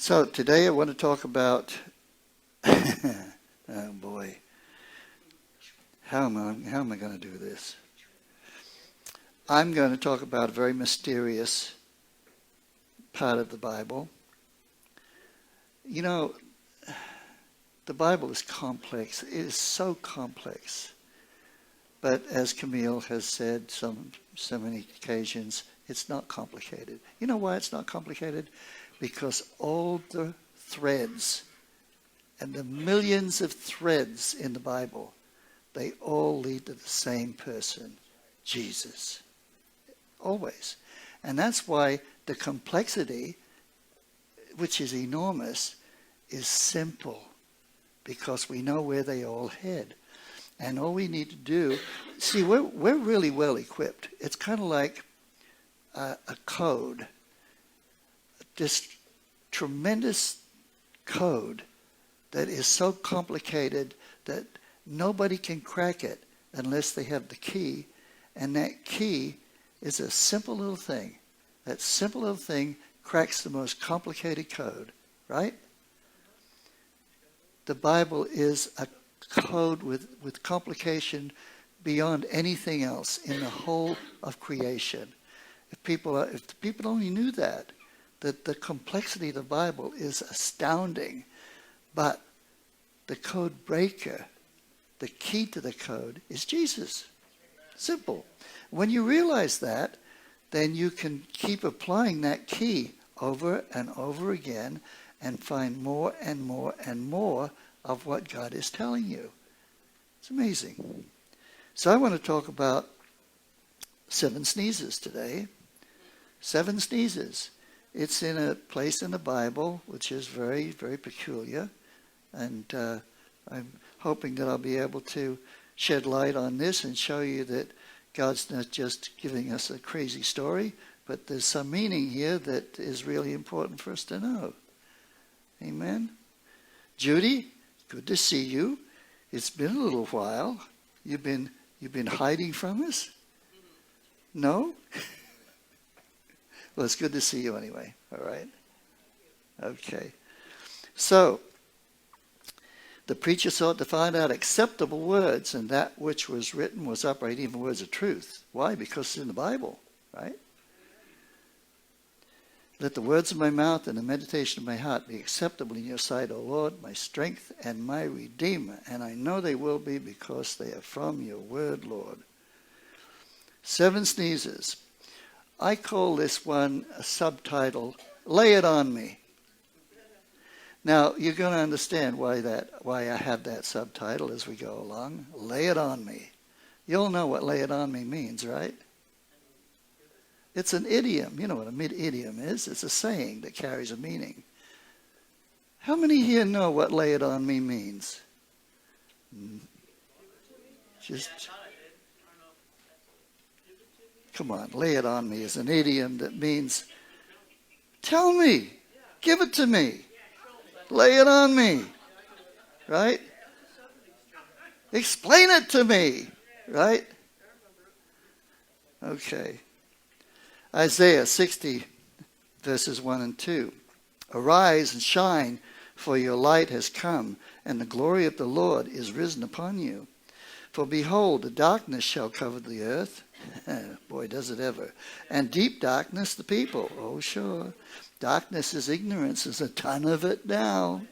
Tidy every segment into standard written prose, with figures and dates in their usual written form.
So today I want to talk about, oh boy, how am I going to do this? I'm going to talk about a very mysterious part of the Bible. You know, the Bible is complex. It is so complex. But as Camille has said so many occasions, it's not complicated. You know why it's not complicated? Because all the threads and the millions of threads in the Bible, they all lead to the same person, Jesus. Always. And that's why the complexity, which is enormous, is simple, because we know where they all head. And all we need to do, see, we're really well equipped. It's kind of like a code, this tremendous code that is so complicated that nobody can crack it unless they have the key. And that key is a simple little thing. That simple little thing cracks the most complicated code, right? The Bible is a code with complication beyond anything else in the whole of creation. If people only knew that the complexity of the Bible is astounding, but the code breaker, the key to the code, is Jesus. Simple. When you realize that, then you can keep applying that key over and over again and find more and more and more of what God is telling you. It's amazing. So I want to talk about 7 sneezes today. 7 sneezes. It's in a place in the Bible which is very, very peculiar. And I'm hoping that I'll be able to shed light on this and show you that God's not just giving us a crazy story, but there's some meaning here that is really important for us to know. Amen? Judy, good to see you. It's been a little while. You've been hiding from us? No? Well, it's good to see you anyway. All right? Okay. So, the preacher sought to find out acceptable words, and that which was written was upright, even words of truth. Why? Because it's in the Bible, right? Let the words of my mouth and the meditation of my heart be acceptable in your sight, O Lord, my strength and my Redeemer. And I know they will be, because they are from your word, Lord. 7 sneezes. I call this one a subtitle, Lay It On Me. Now, you're going to understand why I have that subtitle as we go along. Lay it on me. You'll know what lay it on me means, right? It's an idiom. You know what an idiom is? It's a saying that carries a meaning. How many here know what lay it on me means? Just come on, lay it on me is an idiom that means, tell me, give it to me, lay it on me, right? Explain it to me, right? Okay. Isaiah 60, verses 1 and 2. Arise and shine, for your light has come, and the glory of the Lord is risen upon you. For behold, the darkness shall cover the earth. Boy, does it ever. And deep darkness the people. Oh, sure. Darkness is ignorance. There's a ton of it now.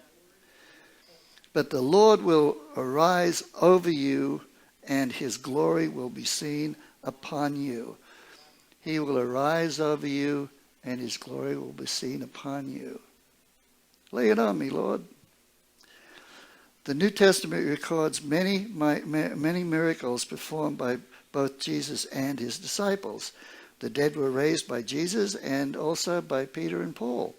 But the Lord will arise over you, and his glory will be seen upon you. He will arise over you, and his glory will be seen upon you. Lay it on me, Lord. The New Testament records many miracles performed by both Jesus and his disciples. The dead were raised by Jesus and also by Peter and Paul.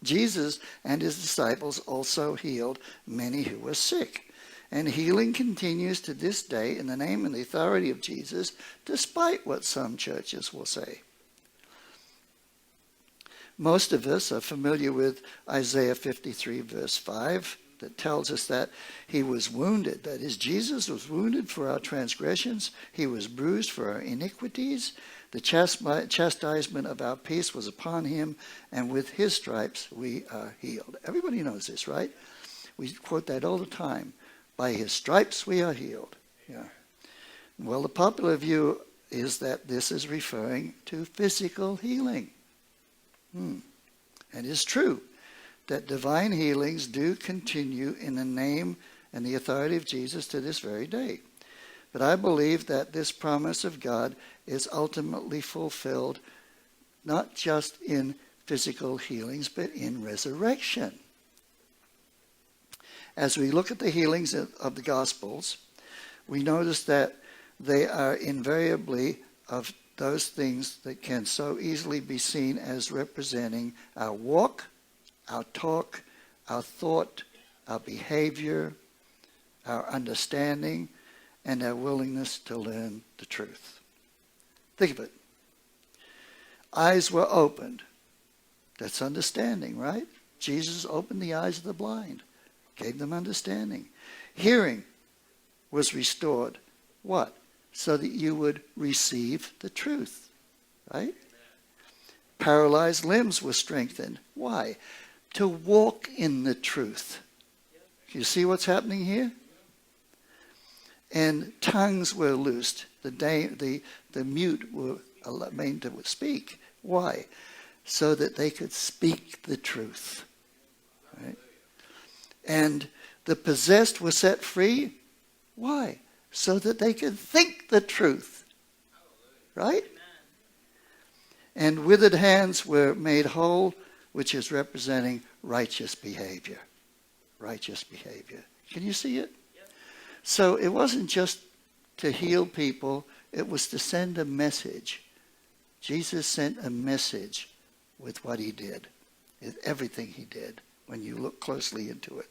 Jesus and his disciples also healed many who were sick. And healing continues to this day in the name and the authority of Jesus, despite what some churches will say. Most of us are familiar with Isaiah 53, verse 5, that tells us that he was wounded. That is, Jesus was wounded for our transgressions. He was bruised for our iniquities. The chastisement of our peace was upon him, and with his stripes we are healed. Everybody knows this, right? We quote that all the time. By his stripes we are healed. Yeah. Well, the popular view is that this is referring to physical healing. And it's true that divine healings do continue in the name and the authority of Jesus to this very day. But I believe that this promise of God is ultimately fulfilled not just in physical healings, but in resurrection. As we look at the healings of the Gospels, we notice that they are invariably of those things that can so easily be seen as representing our walk, our talk, our thought, our behavior, our understanding, and our willingness to learn the truth. Think of it. Eyes were opened. That's understanding, right? Jesus opened the eyes of the blind, gave them understanding. Hearing was restored. What? So that you would receive the truth, right? Amen. Paralyzed limbs were strengthened. Why? To walk in the truth. You see what's happening here? And tongues were loosed. The mute were made to speak. Why? So that they could speak the truth. Right? And the possessed were set free. Why? So that they could think the truth. Right? And withered hands were made whole, which is representing righteous behavior. Righteous behavior. Can you see it? So it wasn't just to heal people, it was to send a message. Jesus sent a message with what he did, with everything he did, when you look closely into it.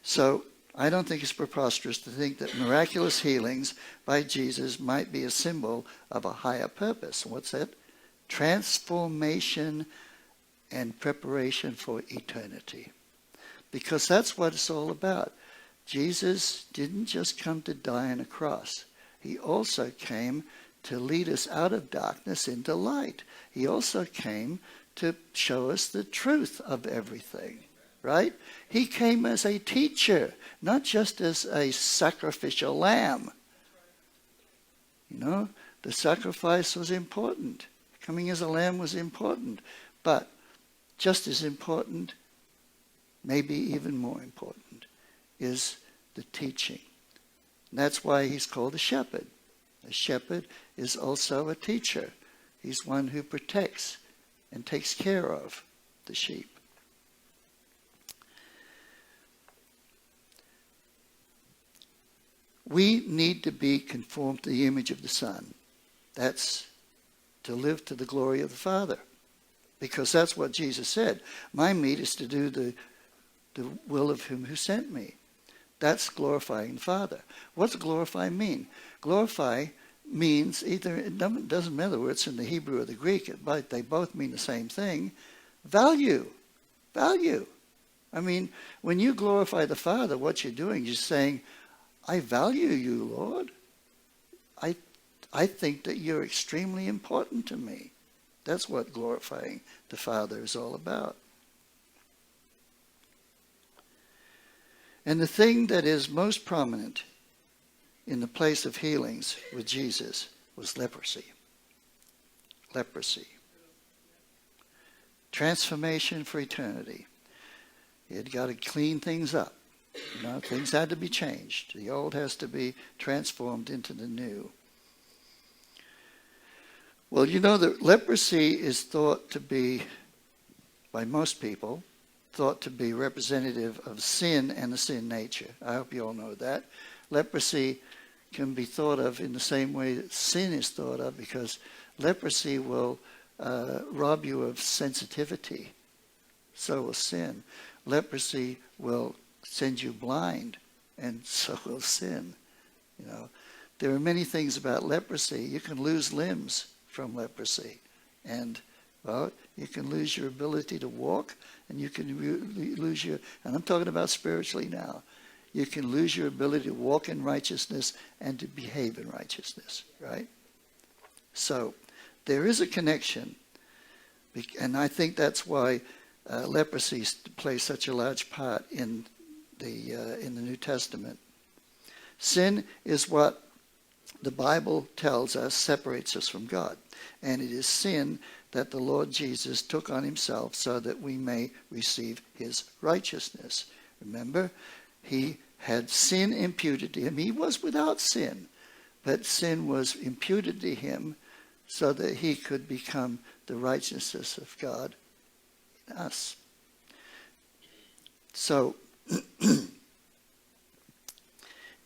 So I don't think it's preposterous to think that miraculous healings by Jesus might be a symbol of a higher purpose. What's that? Transformation and preparation for eternity. Because that's what it's all about. Jesus didn't just come to die on a cross. He also came to lead us out of darkness into light. He also came to show us the truth of everything, right? He came as a teacher, not just as a sacrificial lamb. You know, the sacrifice was important. Coming as a lamb was important. But just as important, maybe even more important, is the teaching. And that's why he's called a shepherd. A shepherd is also a teacher. He's one who protects and takes care of the sheep. We need to be conformed to the image of the Son. That's to live to the glory of the Father. Because that's what Jesus said. My meat is to do the will of him who sent me. That's glorifying the Father. What's glorify mean? Glorify means either, it doesn't matter whether it's in the Hebrew or the Greek, but they both mean the same thing. Value. Value. I mean, when you glorify the Father, what you're doing, you're saying, I value you, Lord. I think that you're extremely important to me. That's what glorifying the Father is all about. And the thing that is most prominent in the place of healings with Jesus was leprosy. Leprosy. Transformation for eternity. He had got to clean things up. You know, things had to be changed. The old has to be transformed into the new. Well, you know that leprosy is thought to be, by most people, thought to be representative of sin and the sin nature. I hope you all know that. Leprosy can be thought of in the same way that sin is thought of, because leprosy will rob you of sensitivity. So will sin. Leprosy will send you blind, and so will sin. You know, there are many things about leprosy. You can lose limbs from leprosy, and well, you can lose your ability to walk, and you can lose your, and I'm talking about spiritually now, you can lose your ability to walk in righteousness and to behave in righteousness, right? So there is a connection. And I think that's why leprosy plays such a large part in the New Testament. Sin is what the Bible tells us separates us from God. And it is sin that the Lord Jesus took on himself so that we may receive his righteousness. Remember, he had sin imputed to him. He was without sin, but sin was imputed to him so that he could become the righteousness of God in us. So,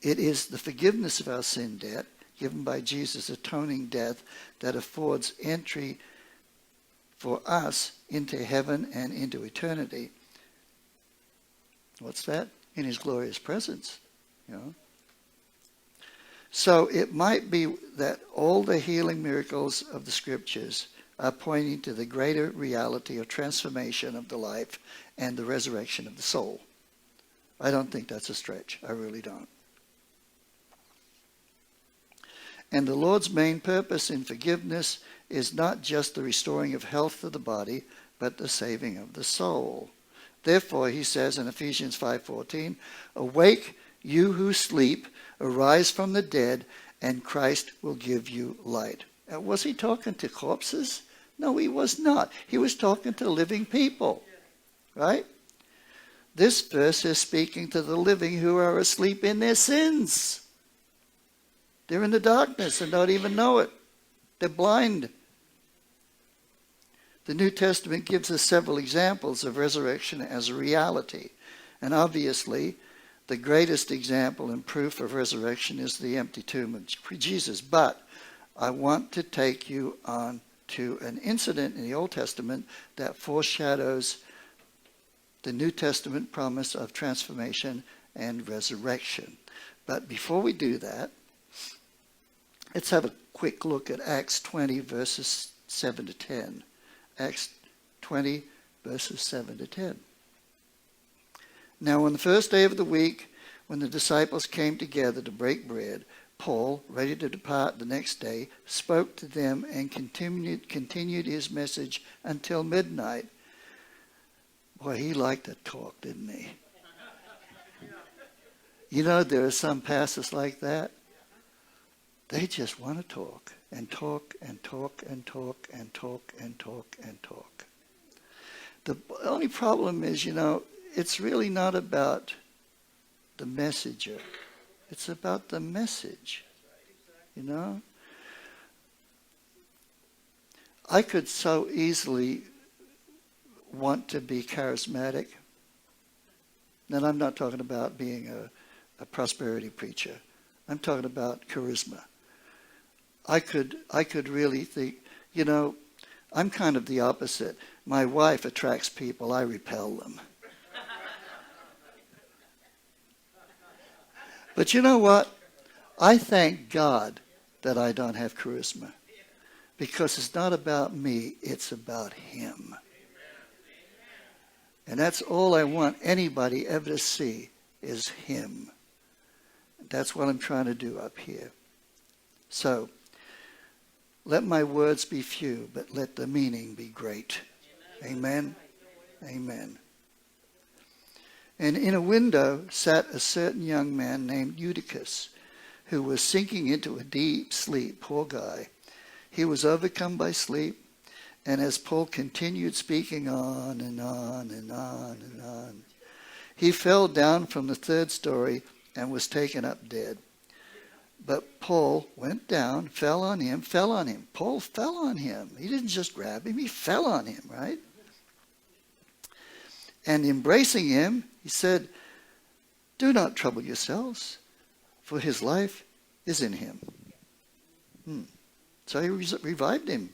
it is the forgiveness of our sin debt given by Jesus' atoning death that affords entry for us into heaven and into eternity. What's that? In his glorious presence. You know? So it might be that all the healing miracles of the scriptures are pointing to the greater reality of transformation of the life and the resurrection of the soul. I don't think that's a stretch. I really don't. And the Lord's main purpose in forgiveness is not just the restoring of health of the body, but the saving of the soul. Therefore, he says in Ephesians 5:14, "Awake, you who sleep, arise from the dead, and Christ will give you light." Was he talking to corpses? No, he was not. He was talking to living people, right? This verse is speaking to the living who are asleep in their sins. They're in the darkness and don't even know it. They're blind. The New Testament gives us several examples of resurrection as a reality. And obviously, the greatest example and proof of resurrection is the empty tomb of Jesus. But I want to take you on to an incident in the Old Testament that foreshadows the New Testament promise of transformation and resurrection. But before we do that, let's have a quick look at Acts 20, verses 7 to 10. Acts 20, verses 7 to 10. Now on the first day of the week, when the disciples came together to break bread, Paul, ready to depart the next day, spoke to them and continued his message until midnight. Boy, he liked to talk, didn't he? You know, there are some pastors like that. They just want to talk and talk and talk and talk and talk and talk and talk. The only problem is, you know, it's really not about the messenger. It's about the message, you know. I could so easily want to be charismatic. And I'm not talking about being a prosperity preacher. I'm talking about charisma. I could really think, you know, I'm kind of the opposite. My wife attracts people, I repel them. But you know what? I thank God that I don't have charisma. Because it's not about me, it's about him. And that's all I want anybody ever to see is him. That's what I'm trying to do up here. So, let my words be few, but let the meaning be great. Amen? Amen. And in a window sat a certain young man named Eutychus, who was sinking into a deep sleep. Poor guy. He was overcome by sleep, and as Paul continued speaking on and on and on and on, he fell down from the third story and was taken up dead. But Paul went down, fell on him. Paul fell on him. He didn't just grab him, he fell on him, right? And embracing him, he said, "Do not trouble yourselves, for his life is in him." So he revived him.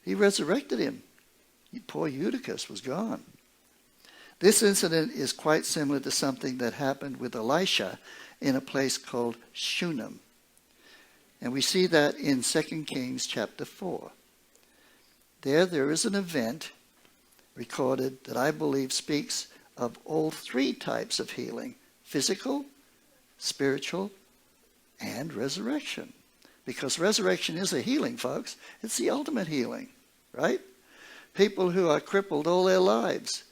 He resurrected him. Poor Eutychus was gone. This incident is quite similar to something that happened with Elisha in a place called Shunem. And we see that in 2 Kings chapter 4. There is an event recorded that I believe speaks of all three types of healing: physical, spiritual, and resurrection. Because resurrection is a healing, folks. It's the ultimate healing, right? People who are crippled all their lives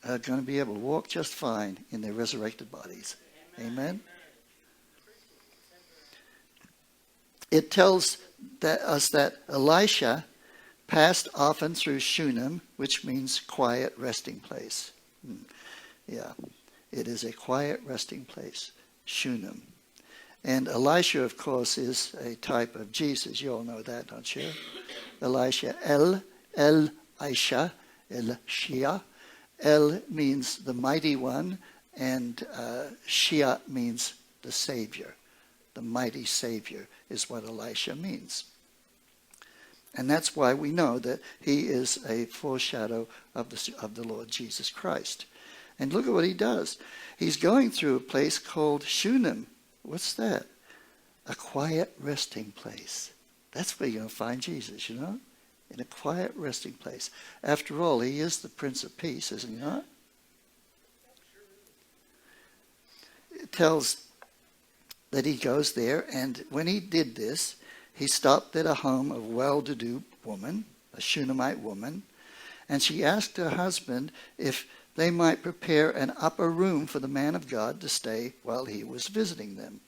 are going to be able to walk just fine in their resurrected bodies. Amen? It tells us that Elisha passed often through Shunem, which means quiet resting place. Yeah, it is a quiet resting place, Shunem. And Elisha, of course, is a type of Jesus. You all know that, don't you? Elisha, Elisha, El-Shia. El means the mighty one, and Shia means the Savior. The mighty Savior is what Elisha means. And that's why we know that he is a foreshadow of the Lord Jesus Christ. And look at what he does. He's going through a place called Shunem. What's that? A quiet resting place. That's where you're going to find Jesus, you know? In a quiet resting place. After all, he is the Prince of Peace, isn't he not? It tells that he goes there, and when he did this, he stopped at a home of a well-to-do woman, a Shunammite woman, and she asked her husband if they might prepare an upper room for the man of God to stay while he was visiting them.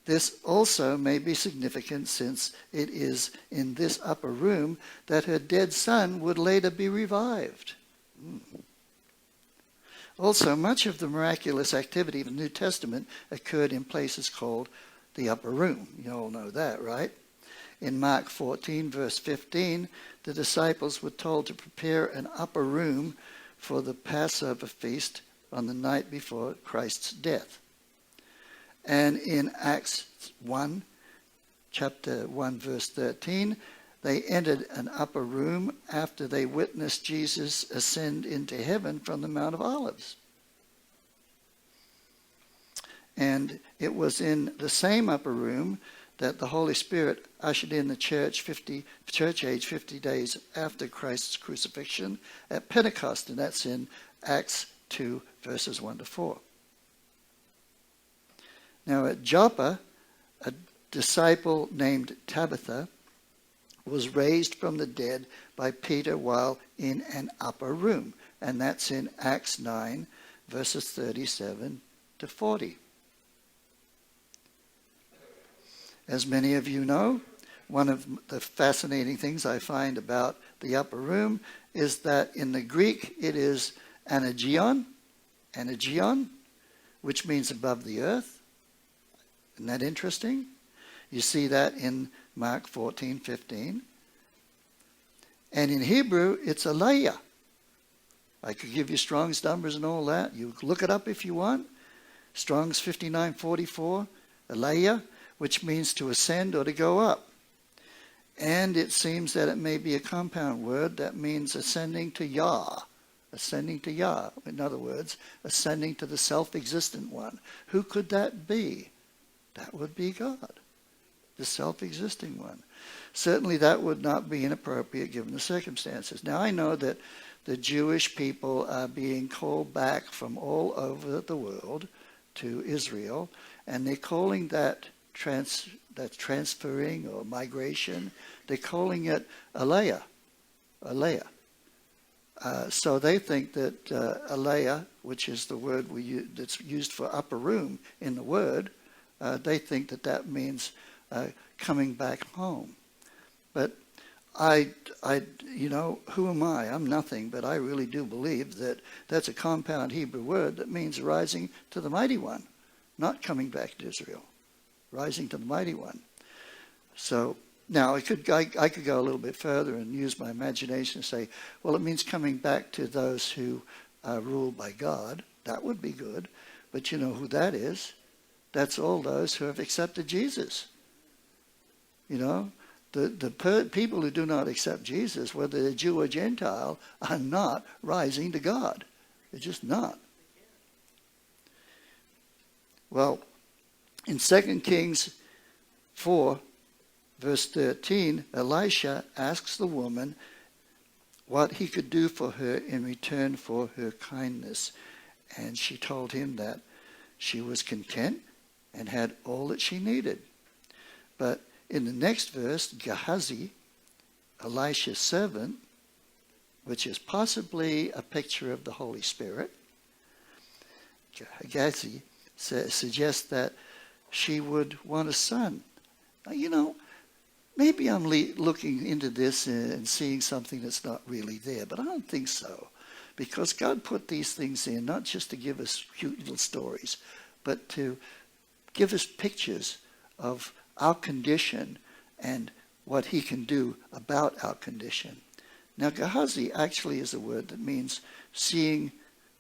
This also may be significant since it is in this upper room that her dead son would later be revived. Also, much of the miraculous activity of the New Testament occurred in places called the upper room. You all know that, right? In Mark 14, verse 15, the disciples were told to prepare an upper room for the Passover feast on the night before Christ's death. And in Acts 1, chapter 1, verse 13, they entered an upper room after they witnessed Jesus ascend into heaven from the Mount of Olives. And it was in the same upper room that the Holy Spirit ushered in the church age 50 days after Christ's crucifixion at Pentecost, and that's in Acts 2, verses 1 to 4. Now at Joppa, a disciple named Tabitha was raised from the dead by Peter while in an upper room, and that's in Acts 9, verses 37 to 40. As many of you know, one of the fascinating things I find about the upper room is that in the Greek it is anagion, which means above the earth. Isn't that interesting? You see that in Mark 14:15. And in Hebrew, it's alaya. I could give you Strong's numbers and all that. You look it up if you want. Strong's 5944, alaya, which means to ascend or to go up. And it seems that it may be a compound word that means ascending to Yah. Ascending to Yah. In other words, ascending to the self-existent one. Who could that be? That would be God, the self-existing one. Certainly that would not be inappropriate given the circumstances. Now I know that the Jewish people are being called back from all over the world to Israel, and they're calling that transferring or migration, they're calling it alaya. So they think that alaya, which is the word that's used for upper room in the word, they think that means coming back home. But who am I? I'm nothing, but I really do believe that that's a compound Hebrew word that means rising to the mighty one, not coming back to Israel. Rising to the mighty one. So now I could go a little bit further and use my imagination and say, well, it means coming back to those who are ruled by God. That would be good. But you know who that is? That's all those who have accepted Jesus. You know, the people who do not accept Jesus, whether they're Jew or Gentile, are not rising to God. They're just not. Well, in 2 Kings 4, verse 13, Elisha asks the woman what he could do for her in return for her kindness. And she told him that she was content and had all that she needed. But in the next verse, Gehazi, Elisha's servant, which is possibly a picture of the Holy Spirit, Gehazi suggests that she would want a son. Now, maybe I'm looking into this and seeing something that's not really there, but I don't think so. Because God put these things in not just to give us cute little stories, but to give us pictures of our condition and what he can do about our condition. Now, Gehazi actually is a word that means seeing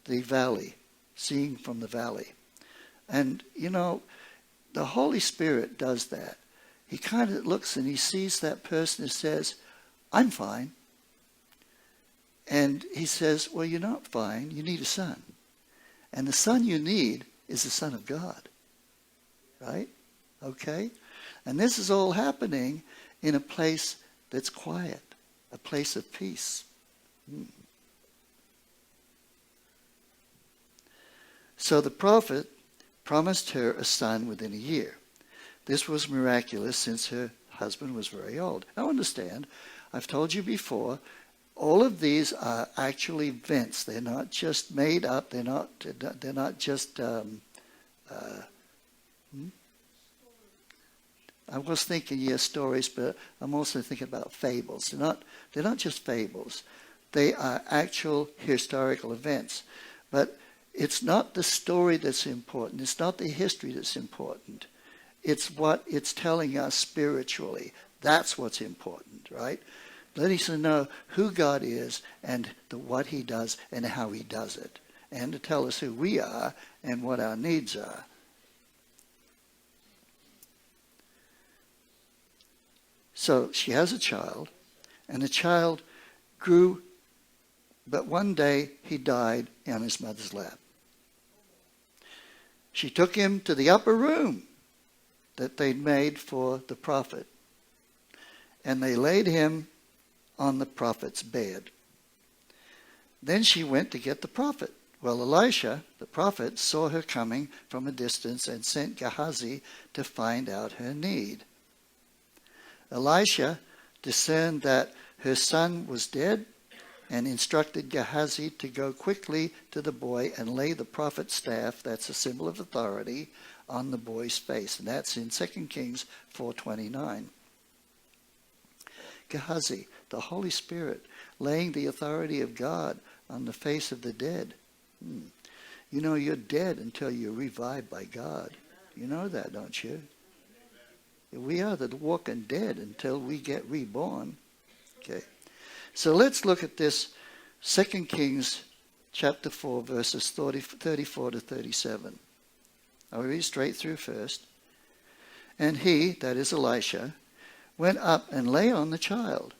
the valley, seeing from the valley. And, the Holy Spirit does that. He kind of looks and he sees that person and says, I'm fine. And he says, well, you're not fine. You need a son. And the son you need is the Son of God. Right? Okay? And this is all happening in a place that's quiet, a place of peace. So the prophet promised her a son within a year. This was miraculous since her husband was very old. Now understand, I've told you before, all of these are actual events. They're not just made up. They're not just. I was thinking, stories, but I'm also thinking about fables. They're not just fables. They are actual historical events. But it's not the story that's important. It's not the history that's important. It's what it's telling us spiritually. That's what's important, right? Letting us know who God is and what he does and how he does it. And to tell us who we are and what our needs are. So she has a child, and the child grew, but one day he died on his mother's lap. She took him to the upper room that they'd made for the prophet, and they laid him on the prophet's bed. Then she went to get the prophet. Well, Elisha, the prophet, saw her coming from a distance and sent Gehazi to find out her need. Elisha discerned that her son was dead and instructed Gehazi to go quickly to the boy and lay the prophet's staff, that's a symbol of authority, on the boy's face. And that's in 2 Kings 4:29. Gehazi, the Holy Spirit, laying the authority of God on the face of the dead. You're dead until you're revived by God. You know that, don't you? We are the walking dead until we get reborn. Okay. So let's look at this 2 Kings chapter 4, verses 34 to 37. I'll read straight through first. And he, that is Elisha, went up and lay on the child,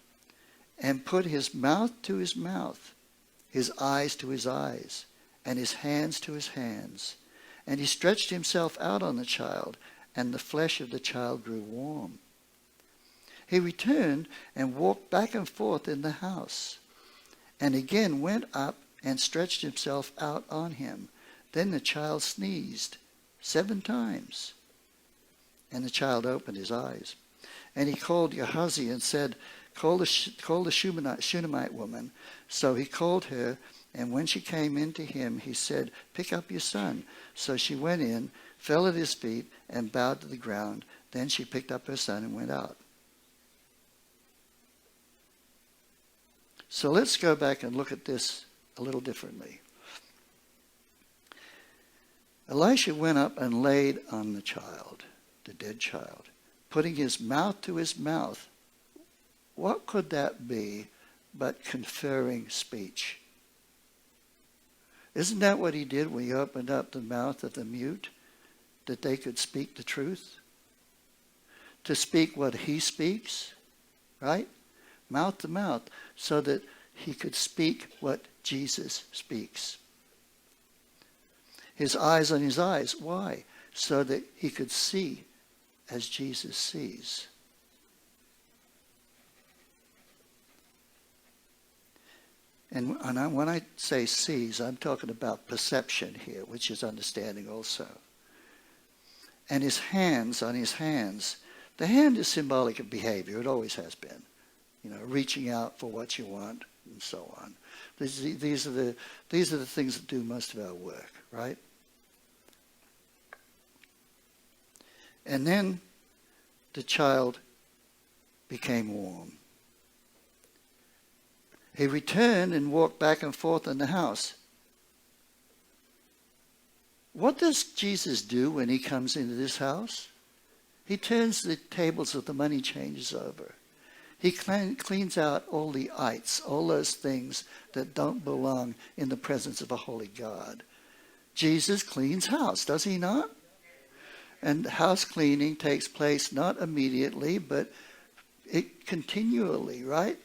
and put his mouth to his mouth, his eyes to his eyes, and his hands to his hands. And he stretched himself out on the child, and the flesh of the child grew warm. He returned and walked back and forth in the house, and again went up and stretched himself out on him. Then the child sneezed 7 times, and the child opened his eyes. And he called Gehazi and said, Call the Shunammite woman. So he called her, and when she came in to him, he said, Pick up your son. So she went in, fell at his feet, and bowed to the ground. Then she picked up her son and went out. So let's go back and look at this a little differently. Elisha went up and laid on the child, the dead child, putting his mouth to his mouth. What could that be but conferring speech? Isn't that what he did when he opened up the mouth of the mute, that they could speak the truth? To speak what he speaks, right? Mouth to mouth, so that he could speak what Jesus speaks. His eyes on his eyes. Why? So that he could see as Jesus sees. And when I say sees, I'm talking about perception here, which is understanding also. And his hands on his hands, The hand is symbolic of behavior. It always has been. Reaching out for what you want and so on. These are the things that do most of our work, right? And then the child became warm. He returned and walked back and forth in the house. What does Jesus do when he comes into this house? He turns the tables of the money changers over. He cleans out all the ites, all those things that don't belong in the presence of a holy God. Jesus cleans house, does he not? And house cleaning takes place not immediately, but it continually, right?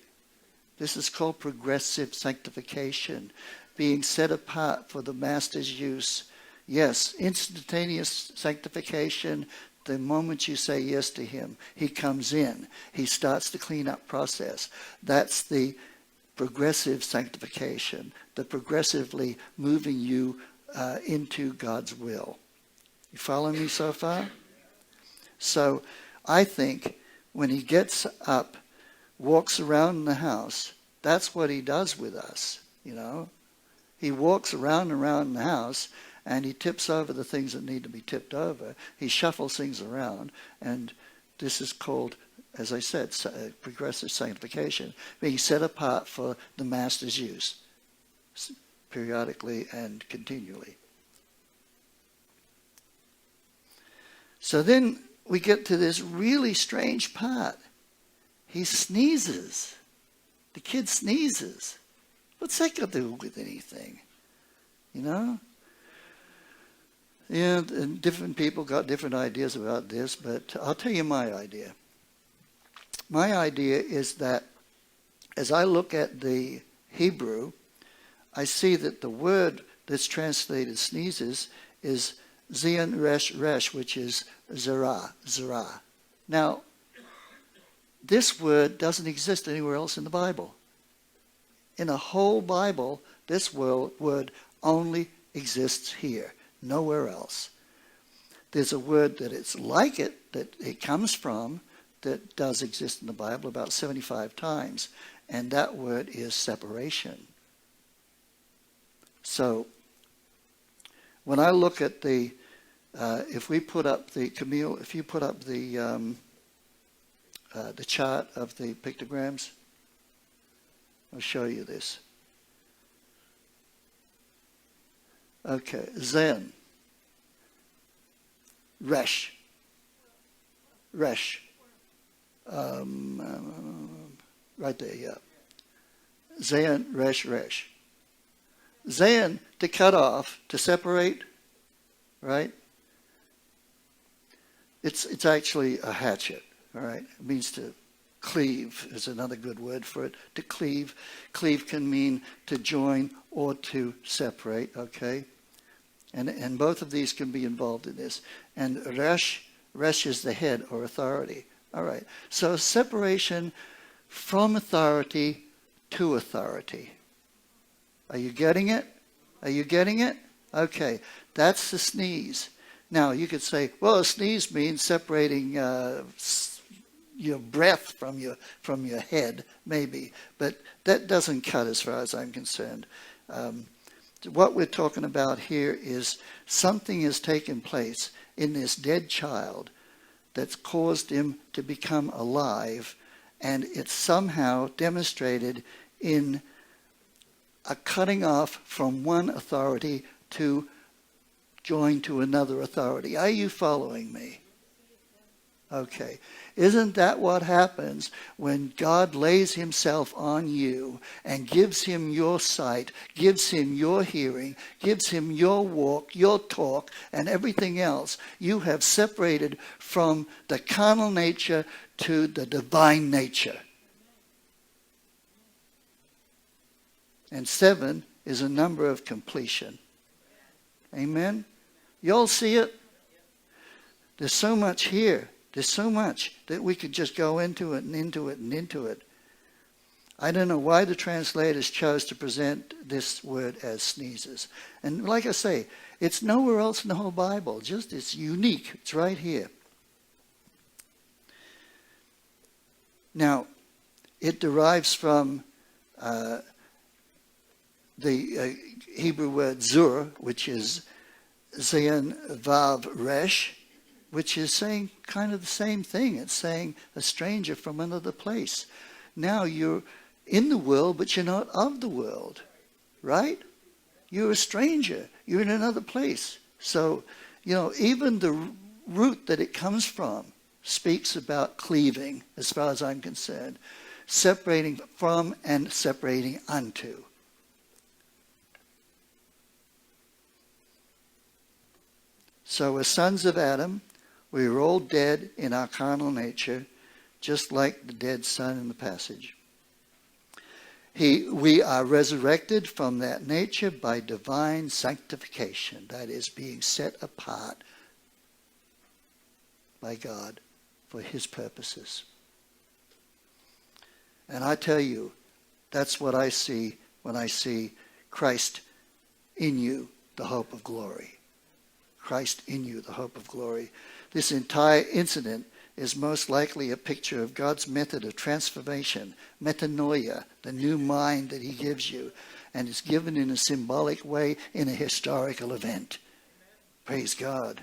This is called progressive sanctification, being set apart for the master's use. Yes, instantaneous sanctification. The moment you say yes to him, he comes in. He starts the cleanup process. That's the progressive sanctification, the progressively moving you into God's will. You follow me so far? So I think when he gets up, walks around the house, that's what he does with us, He walks around and around the house, and he tips over the things that need to be tipped over. He shuffles things around, and this is called, as I said, progressive sanctification, being set apart for the master's use, periodically and continually. So then we get to this really strange part. He sneezes. The kid sneezes. What's that got to do with anything? Yeah, and different people got different ideas about this, but I'll tell you my idea. My idea is that as I look at the Hebrew, I see that the word that's translated sneezes is zion resh resh, which is zerah. Now, this word doesn't exist anywhere else in the Bible. In the whole Bible, this word only exists here. Nowhere else. There's a word that it's like it, that it comes from, that does exist in the Bible about 75 times, and that word is separation. So, when I look at if you put up the chart of the pictograms, I'll show you this. Okay, Zen. Resh. Right there, yeah. Zen, resh. Zen, to cut off, to separate, right? It's actually a hatchet, all right? It means to cleave is another good word for it. To cleave. Cleave can mean to join or to separate, okay? And both of these can be involved in this. And resh is the head or authority. All right. So separation from authority to authority. Are you getting it? Are you getting it? Okay. That's the sneeze. Now, you could say, well, a sneeze means separating your breath from your head, maybe. But that doesn't cut as far as I'm concerned. What we're talking about here is something has taken place in this dead child that's caused him to become alive, and it's somehow demonstrated in a cutting off from one authority to join to another authority. Are you following me? Okay. Isn't that what happens when God lays himself on you and gives him your sight, gives him your hearing, gives him your walk, your talk, and everything else? You have separated from the carnal nature to the divine nature. And 7 is a number of completion. Amen? You all see it? There's so much here. There's so much that we could just go into it and into it and into it. I don't know why the translators chose to present this word as sneezes. And like I say, it's nowhere else in the whole Bible. Just it's unique. It's right here. Now, it derives from the Hebrew word zur, which is Zayin Vav Resh, which is saying kind of the same thing. It's saying a stranger from another place. Now you're in the world, but you're not of the world, right? You're a stranger. You're in another place. So, even the root that it comes from speaks about cleaving, as far as I'm concerned. Separating from and separating unto. So as sons of Adam, we were all dead in our carnal nature, just like the dead son in the passage. We are resurrected from that nature by divine sanctification, that is, being set apart by God for his purposes. And I tell you, that's what I see when I see Christ in you, the hope of glory. Christ in you, the hope of glory. This entire incident is most likely a picture of God's method of transformation, metanoia, the new mind that he gives you, and is given in a symbolic way in a historical event. Praise God.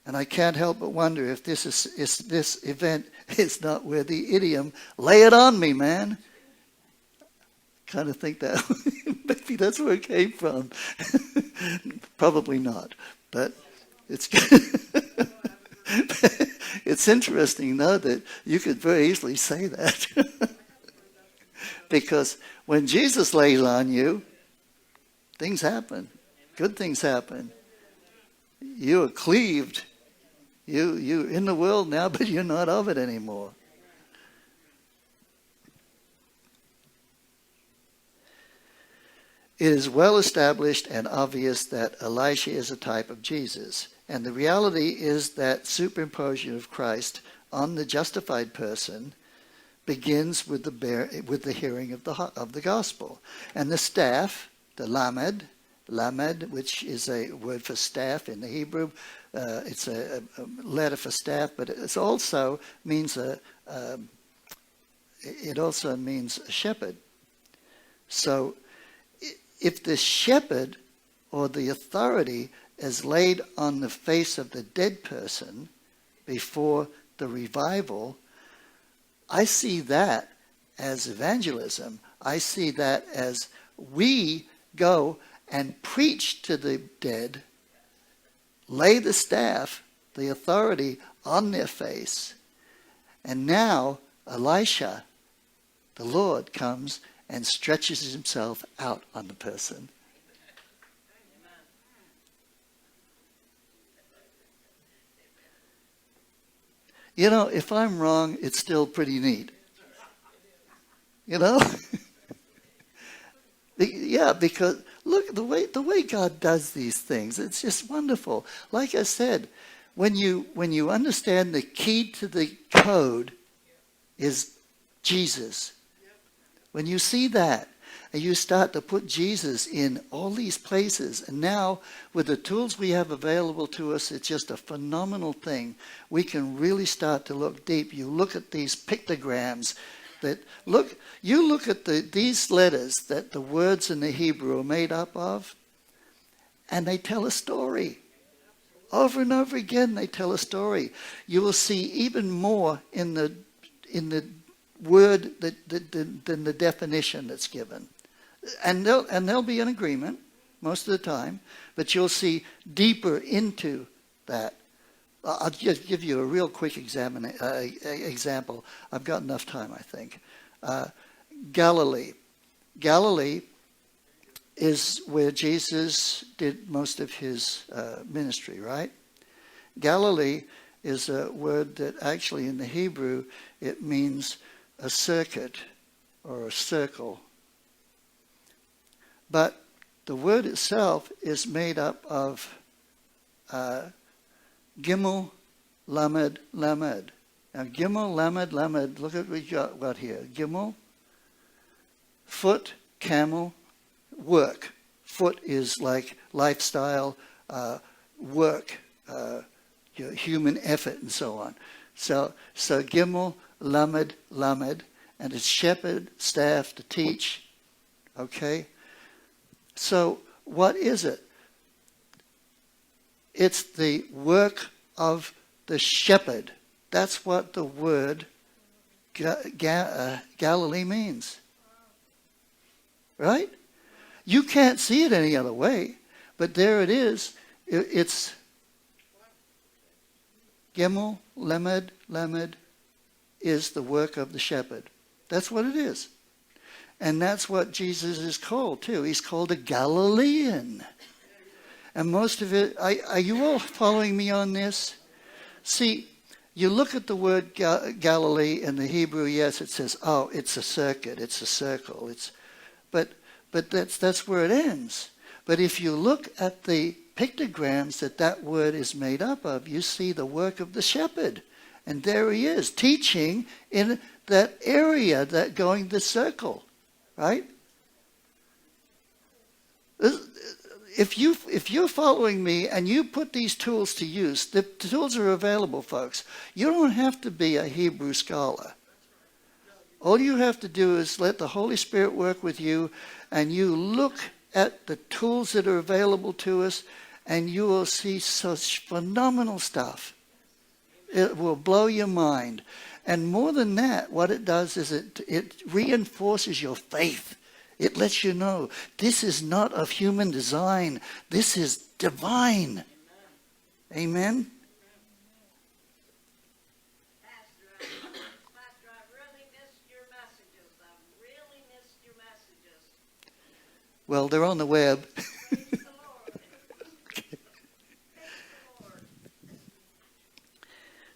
And I can't help but wonder if this event is not where the idiom, lay it on me, man. Kind of think that maybe that's where it came from. Probably not, but it's it's interesting, though, that you could very easily say that. Because when Jesus lays on you, things happen. Good things happen. You are cleaved. You're in the world now, but you're not of it anymore. It is well established and obvious that Elisha is a type of Jesus. And the reality is that superimposition of Christ on the justified person begins with the hearing of the gospel. And the staff, the lamed, which is a word for staff in the Hebrew, it's a letter for staff, but it also means a shepherd. So if the shepherd or the authority is laid on the face of the dead person before the revival, I see that as evangelism. I see that as we go and preach to the dead, lay the staff, the authority, on their face. And now Elisha, the Lord, comes and stretches himself out on the person. If I'm wrong, it's still pretty neat. Yeah, because look, the way God does these things, it's just wonderful. Like I said, when you understand the key to the code is Jesus. When you see that, and you start to put Jesus in all these places, and now with the tools we have available to us, it's just a phenomenal thing. We can really start to look deep. You look at these pictograms you look at these letters that the words in the Hebrew are made up of, and they tell a story. Over and over again, they tell a story. You will see even more in the word than the definition that's given. And they'll be in agreement most of the time, but you'll see deeper into that. I'll just give you a real quick example. I've got enough time, I think. Galilee. Galilee is where Jesus did most of his ministry, right? Galilee is a word that actually in the Hebrew, it means a circuit or a circle. But the word itself is made up of Gimel, Lamed, Lamed. Now, Gimel, Lamed, Lamed, look at what we got here. Gimel, foot, camel, work. Foot is like lifestyle, work, human effort, and so on. So Gimel, lamed, lamed, and it's shepherd, staff, to teach. Okay? So, what is it? It's the work of the shepherd. That's what the word Galilee means. Right? You can't see it any other way. But there it is. It's Gimel, Lamed, Lamed is the work of the shepherd. That's what it is. And that's what Jesus is called too. He's called a Galilean. And most of it, are you all following me on this? See, you look at the word Galilee in the Hebrew, yes, it says, oh, it's a circuit, it's a circle. But that's where it ends. But if you look at the pictograms that word is made up of, you see the work of the shepherd. And there he is, teaching in that area, that going the circle, right? If you're following me and you put these tools to use, the tools are available, folks. You don't have to be a Hebrew scholar. All you have to do is let the Holy Spirit work with you, and you look at the tools that are available to us, and you will see such phenomenal stuff. It will blow your mind. And more than that, what it does is it reinforces your faith. It lets you know this is not of human design. This is divine. Amen? Pastor, I really missed your messages. I really missed your messages. Well, they're on the web. Praise the Lord. Okay. Praise the Lord.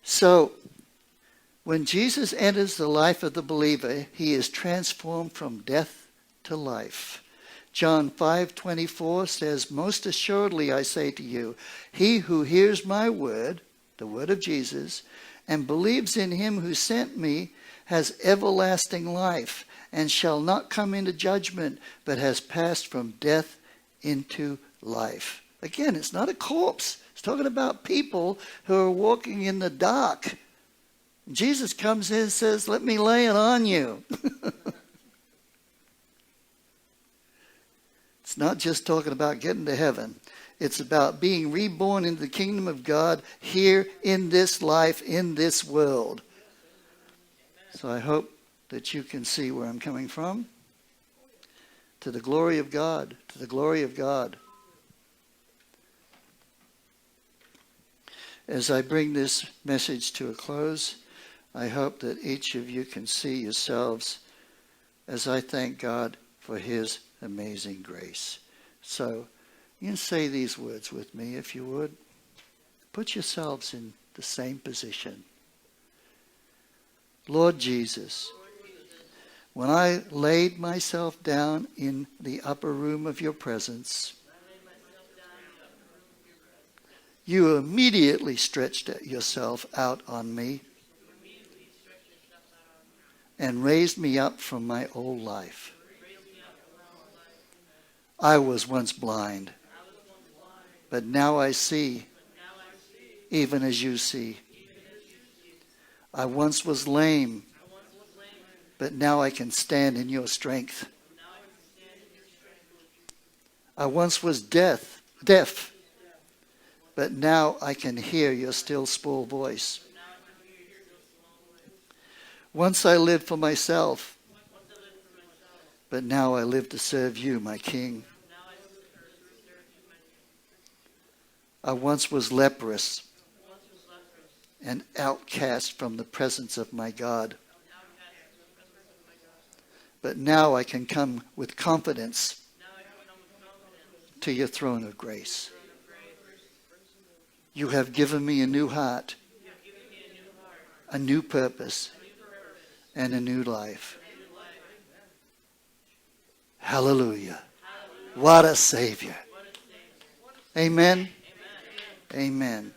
So, when Jesus enters the life of the believer, he is transformed from death to life. John 5:24 says, most assuredly I say to you, he who hears my word, the word of Jesus, and believes in him who sent me has everlasting life and shall not come into judgment, but has passed from death into life. Again, it's not a corpse. It's talking about people who are walking in the dark. Jesus comes in and says, let me lay it on you. It's not just talking about getting to heaven. It's about being reborn into the kingdom of God here in this life, in this world. So I hope that you can see where I'm coming from. To the glory of God. To the glory of God. As I bring this message to a close, I hope that each of you can see yourselves as I thank God for his amazing grace. So, you can say these words with me if you would. Put yourselves in the same position. Lord Jesus, when I laid myself down in the upper room of your presence, you immediately stretched yourself out on me and raised me up from my old life. I was once blind, but now I see, even as you see. I once was lame, but now I can stand in your strength. I once was deaf, but now I can hear your still small voice. Once I lived for myself, but now I live to serve you, my King. I once was leprous and outcast from the presence of my God. But now I can come with confidence to your throne of grace. You have given me a new heart, a new purpose, and a new life. Hallelujah. What a Savior. Amen. Amen.